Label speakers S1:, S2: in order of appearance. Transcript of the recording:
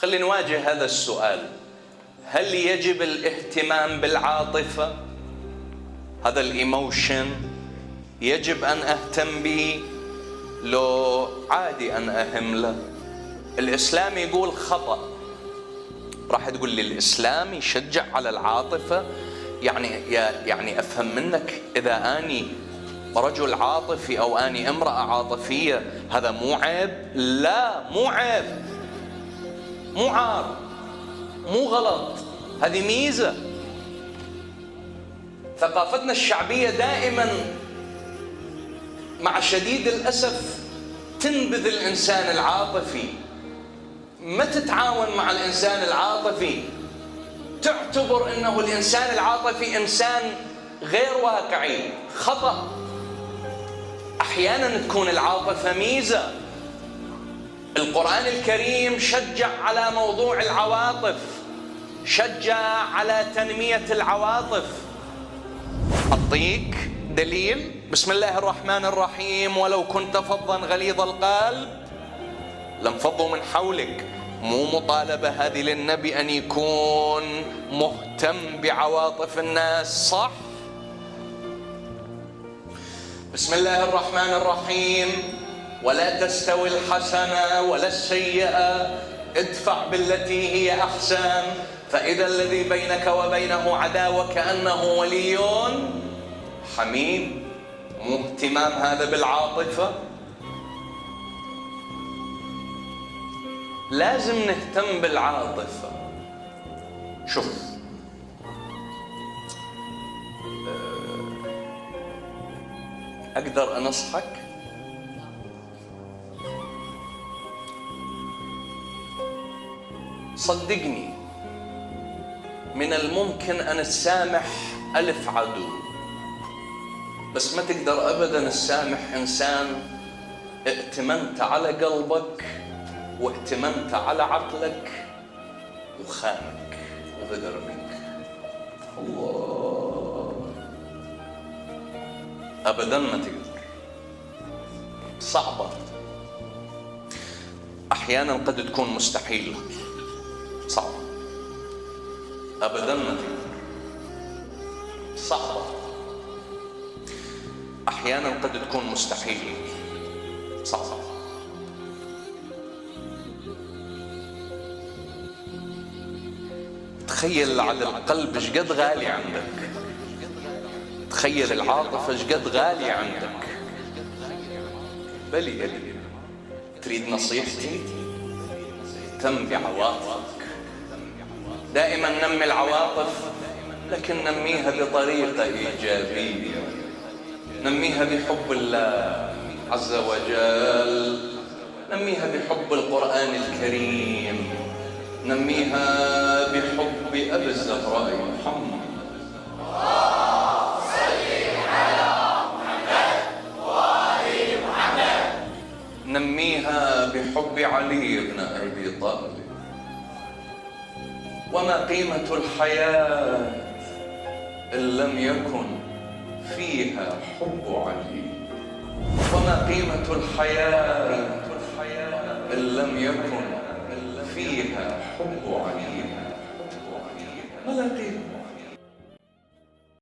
S1: خلينا نواجه هذا السؤال: هل يجب الاهتمام بالعاطفة؟ هذا الإيموشن يجب أن أهتم به لو عادي أن أهمله؟ الإسلام يقول خطأ. راح تقول لي الإسلام يشجع على العاطفة، يعني أفهم منك إذا أني رجل عاطفي أو أني امرأة عاطفية هذا مو عيب؟ لا، مو عيب، مو عار، مو غلط، هذه ميزة. ثقافتنا الشعبية دائما مع شديد الأسف تنبذ الإنسان العاطفي، ما تتعاون مع الإنسان العاطفي، تعتبر أنه الإنسان العاطفي إنسان غير واقعي. خطأ. أحيانا تكون العاطفة ميزة. القرآن الكريم شجع على موضوع العواطف، شجع على تنمية العواطف. أعطيك دليل: بسم الله الرحمن الرحيم: ولو كنت فظا غليظ القلب لانفضوا من حولك. مو مطالبة هذه للنبي أن يكون مهتم بعواطف الناس، صح؟ بسم الله الرحمن الرحيم: ولا تستوي الحسنة ولا السيئة ادفع بالتي هي أحسن فإذا الذي بينك وبينه عداوة كأنه ولي حميم. مو اهتمام هذا بالعاطفة؟ لازم نهتم بالعاطفة. شوف، أقدر أنصحك؟ صدقني من الممكن أن تسامح 1000 عدو، بس ما تقدر أبداً تسامح إنسان ائتمنت على قلبك وائتمنت على عقلك وخانك وغدر منك. الله، أبداً ما تقدر. صعبة، أحياناً قد تكون مستحيلة. صعبة، أبداً ما تقدر. صعبة، أحياناً قد تكون مستحيلة. صعبة. تخيل على القلب ايش قد غالي عندك، تخيل العاطفة ايش قد غالية عندك. بلي تريد نصيحتي؟ اهتم بعواطفك. دائما نمي العواطف، لكن نميها بطريقة إيجابية، نميها بحب الله عز وجل، نميها بحب القرآن الكريم، نميها بحب أبي الزهراء محمد. صل على محمد وآل محمد. نميها بحب علي بن أبي طالب. وما قيمة الحياة إن لم يكن فيها حب علي؟ وما قيمة الحياة إن لم يكن فيها حب علي؟ ما لا قيمة.